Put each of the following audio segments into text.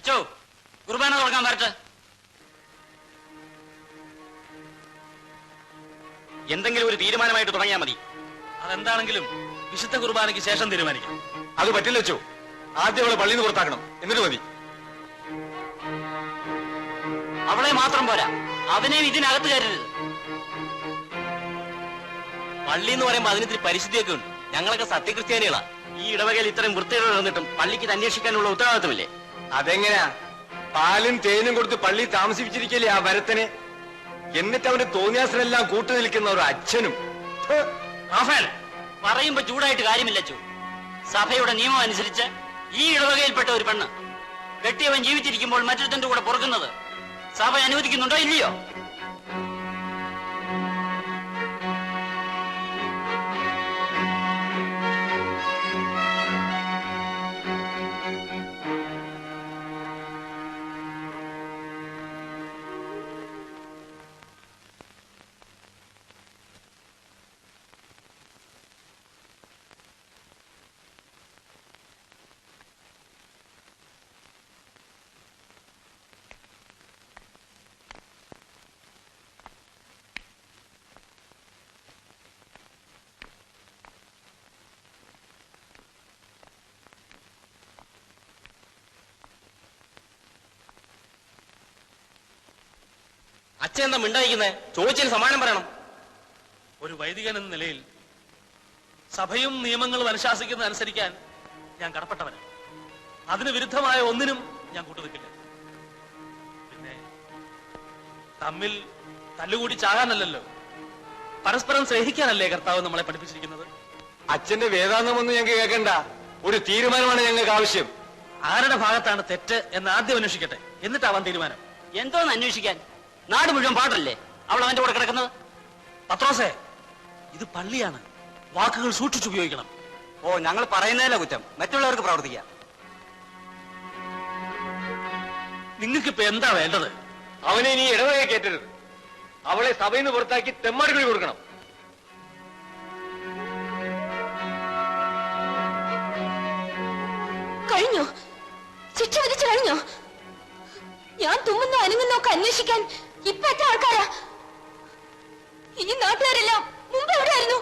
അച്ചോ, കുർബാന തുടങ്ങാൻ വരട്ടെ. എന്തെങ്കിലും ഒരു തീരുമാനമായിട്ട് തുടങ്ങിയാൽ മതി. അതെന്താണെങ്കിലും വിശുദ്ധ കുർബാനയ്ക്ക് ശേഷം തീരുമാനിക്കാം. അത് പറ്റില്ല അച്ചോ. ആദ്യം അവളെ പള്ളിയിൽ നിന്ന് പുറത്താക്കണം, എന്നിട്ട് മതി. അവളെ മാത്രം പോരാ, അവനെയും ഇതിനകത്ത് കയറരുത്. പള്ളി എന്ന് പറയുമ്പോൾ അതിനിത്തിരി പരിശുദ്ധിയൊക്കെ ഉണ്ട്. ഞങ്ങളൊക്കെ സത്യക്രിസ്ത്യാനികളാ. ഈ ഇടവകയിൽ ഇത്രയും വൃത്തിയോടെ നടന്നിട്ടും പള്ളിക്ക് ഇത് അന്വേഷിക്കാനുള്ള ഉത്തരവാദിത്വമില്ലേ? അതെങ്ങനെയാ? പാലും തേനും കൊടുത്ത് പള്ളി താമസിപ്പിച്ചിരിക്കല്ലേ ആ വരത്തനെ. എന്നിട്ട് അവന്റെ തോന്നിയാസനെല്ലാം കൂട്ടു നിൽക്കുന്ന ഒരു അച്ഛനും. റാഫേൽ, പറയുമ്പോ ചൂടായിട്ട് കാര്യമില്ല അച്ചു. സഭയുടെ നിയമം അനുസരിച്ച് ഈ ഇടവകയിൽപ്പെട്ട ഒരു പെണ്ണ് കെട്ടിയവൻ ജീവിച്ചിരിക്കുമ്പോൾ മറ്റൊരുത്തന്റെ കൂടെ പൊറുക്കുന്നത് സഭ അനുവദിക്കുന്നുണ്ടോ ഇല്ലയോ? അച്ഛൻ എന്താ മിണ്ടായിരിക്കുന്നേ? ചോദിച്ചതിന് സമാധാനം പറയണം. ഒരു വൈദികൻ എന്ന നിലയിൽ സഭയും നിയമങ്ങളും അനുശാസിക്കുന്നത് ഞാൻ കടപ്പെട്ടവനാണ്. അതിന് വിരുദ്ധമായ ഒന്നിനും ഞാൻ കൂട്ടുനിൽക്കില്ല. പിന്നെ തമ്മിൽ തല്ലുകൂടി ചാകാനല്ലല്ലോ, പരസ്പരം സ്നേഹിക്കാനല്ലേ കർത്താവ് നമ്മളെ പഠിപ്പിച്ചിരിക്കുന്നത്. അച്ഛന്റെ വേദാന്തമൊന്നും ഞങ്ങൾക്ക് കേൾക്കണ്ട. ഒരു തീരുമാനമാണ് ഞങ്ങൾക്ക് ആവശ്യം. ആരുടെ ഭാഗത്താണ് തെറ്റ് എന്ന് ആദ്യം അന്വേഷിക്കട്ടെ, എന്നിട്ടാവാൻ തീരുമാനം. എന്തോന്ന് അന്വേഷിക്കാൻ? നാട് മുഴുവൻ പാടല്ലേ അവൾ അവന്റെ കൂടെ കിടക്കുന്നത്? പത്രോസേ, ഇത് പള്ളിയാണ്, വാക്കുകൾ സൂക്ഷിച്ചുപയോഗിക്കണം. ഓ, ഞങ്ങൾ പറയുന്നതല്ല കുറ്റം, മറ്റുള്ളവർക്ക് പ്രവർത്തിക്കാം. നിങ്ങൾക്കിപ്പോ എന്താ വേണ്ടത്? അവനെ ഇനി ഇടവകയെ കയറ്റരുത്. അവളെ സഭയിൽ നിന്ന് പുറത്താക്കി തെമ്മാടികൾ കൊടുക്കണം. കഴിഞ്ഞോ? ശിക്ഷ വിധിച്ചു കഴിഞ്ഞോ? ഞാൻ തുമ്മുന്നോ അനങ്ങുന്നോ ഒക്കെ അന്വേഷിക്കാൻ ഇപ്പൊ എത്ര ആൾക്കാരാ? ഈ നാട്ടുകാരെല്ലാം മുമ്പ് എവിടെയായിരുന്നു?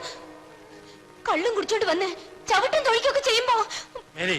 കള്ളും കുടിച്ചോണ്ട് വന്ന് ചവിട്ടും തൊഴിക്കൊക്കെ ചെയ്യുമ്പോ മേരി,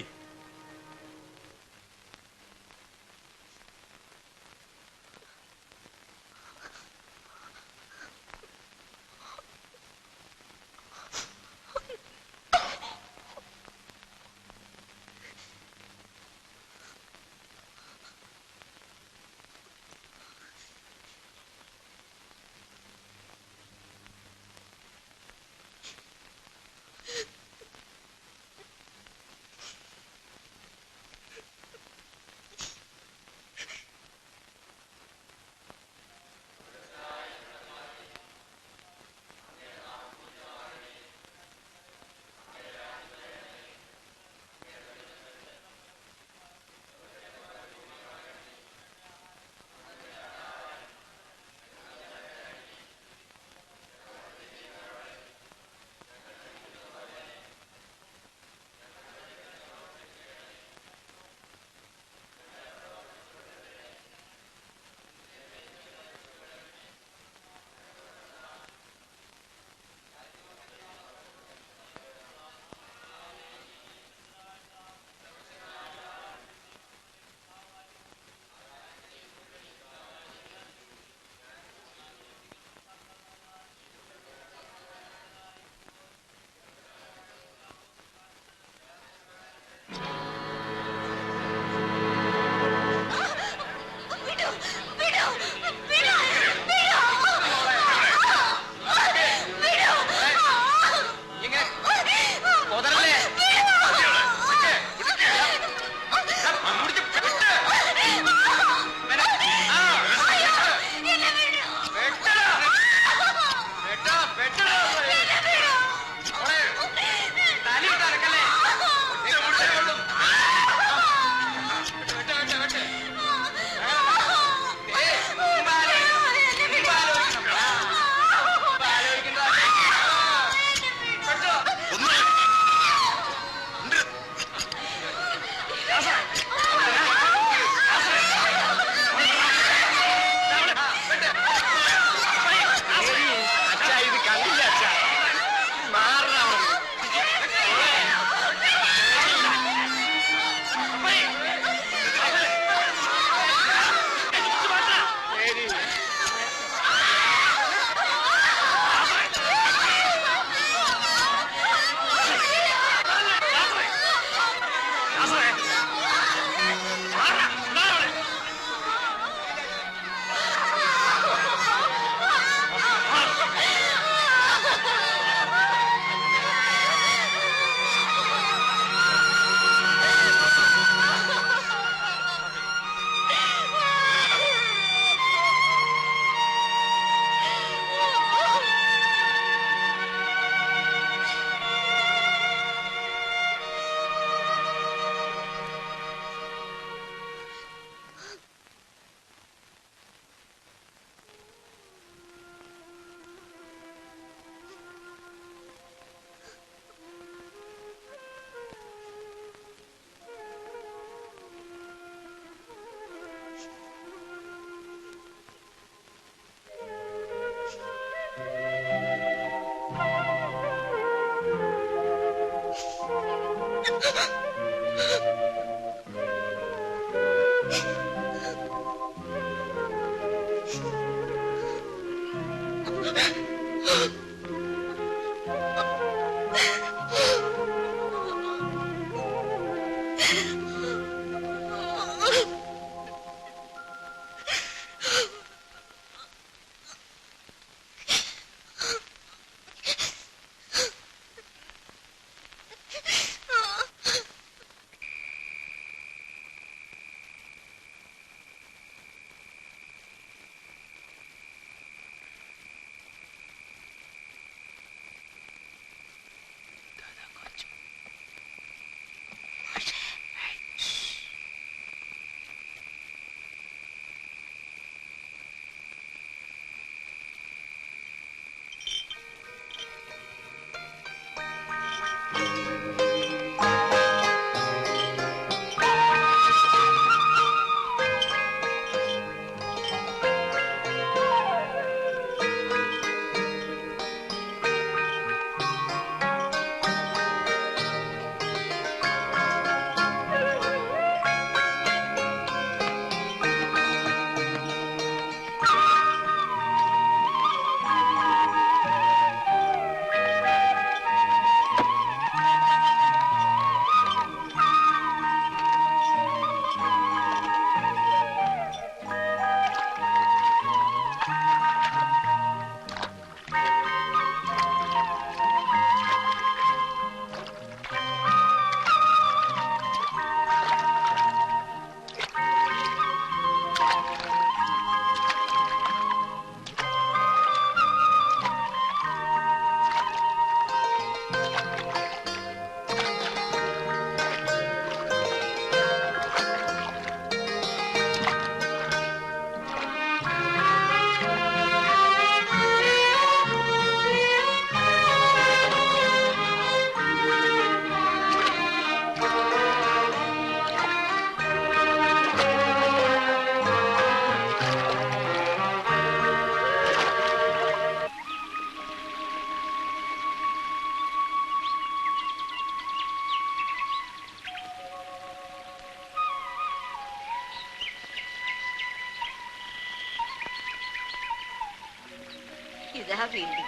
ഇതാ വീണ്ടും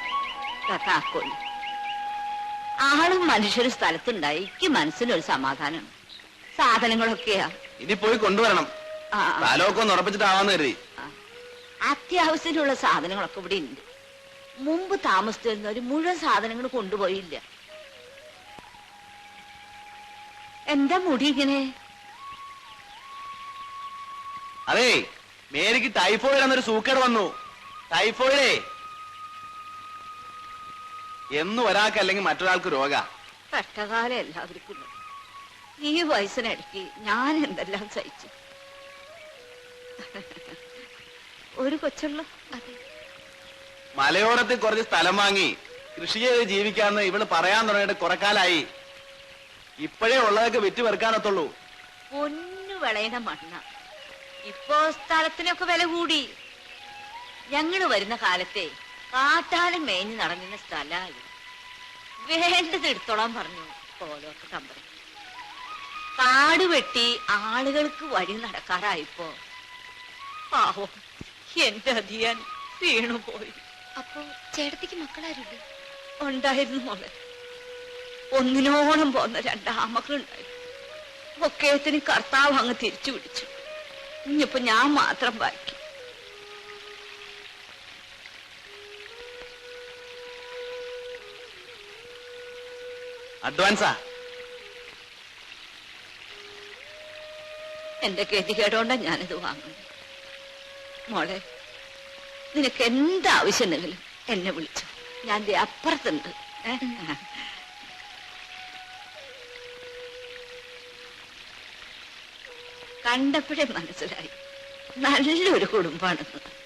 താക്കോല്. ആളും മനുഷ്യരും സ്ഥലത്തുണ്ടായി എനിക്ക് മനസ്സിനൊരു സമാധാനം. സാധനങ്ങളൊക്കെയാ ഇനി പോയി കൊണ്ടുവരണം. ആ, ആ. സ്ഥലമൊക്കെ ഒന്ന് ഉറപ്പിച്ചിട്ടാവാന്ന് കരുതി. അത്യാവശ്യത്തിനുള്ള സാധനങ്ങളൊക്കെ ഇവിടെ ഉണ്ട്. മുമ്പ് താമസിച്ചിരുന്നവര് മുഴുവൻ സാധനങ്ങൾ കൊണ്ടുപോയില്ല. എന്താ മുടി ഇങ്ങനെ? അതെ, മേരിക്ക് ടൈഫോയിഡ് എന്നൊരു സൂക്കേട് വന്നു. ടൈഫോയിഡേ എന്നും ഒരാൾക്ക് അല്ലെങ്കിൽ മറ്റൊരാൾക്ക് രോഗ. കഷ്ടകാലം എല്ലാവർക്കും ഉണ്ട്. ഈ വയസ്സിനിടയ്ക്ക് ഞാൻ എന്തെല്ലാം സഹിച്ചു. ഒരു കൊച്ചുള്ള മലയോരത്തിൽ കുറച്ച് സ്ഥലം വാങ്ങി കൃഷി ചെയ്ത് ജീവിക്കാന്ന് ഇവള് പറയാൻ തുടങ്ങിയിട്ട് കുറെ കാലായി. ഇപ്പോഴേ ഉള്ളതൊക്കെ വിറ്റ് വെറുക്കാനൊത്തുള്ളൂ. പൊന്നു വിളയണ മണ്ണ. ഇപ്പോ സ്ഥലത്തിനൊക്കെ വില കൂടി. ഞങ്ങള് വരുന്ന കാലത്തെ കാട്ടാലും മേഞ്ഞ് നടന്നിരുന്ന സ്ഥലമായി. വേണ്ടത് എടുത്തോളാൻ പറഞ്ഞു പോലൊക്കെ കമ്പനി. കാട് വെട്ടി ആളുകൾക്ക് വഴി നടക്കാറായിപ്പോ പാവം എന്റെ അധിയാൻ വീണുപോയി. അപ്പോ ചേട്ടത്തിക്ക് മക്കളാരുണ്ട്? ഉണ്ടായിരുന്നു മോളെ. ഒന്നിനോളം പോന്ന രണ്ടാമക്കളുണ്ടായിരുന്നു. ഒക്കേത്തിന് കർത്താവ് അങ്ങ് തിരിച്ചു പിടിച്ചു. ഇനിയിപ്പോ ഞാൻ മാത്രം ബാക്കി. അഡ്വാൻസാ? എന്റെ ഗതികേടോണ്ടാ ഞാനിത് വാങ്ങുന്നു. മോളെ, നിനക്ക് എന്താവശ്യമുണ്ടെങ്കിലും എന്നെ വിളിച്ചു. ഞാൻ ദേ അപ്പുറത്തുണ്ട്. കണ്ടപ്പോഴേ മനസ്സിലായി നല്ലൊരു കുടുംബാണെന്ന്.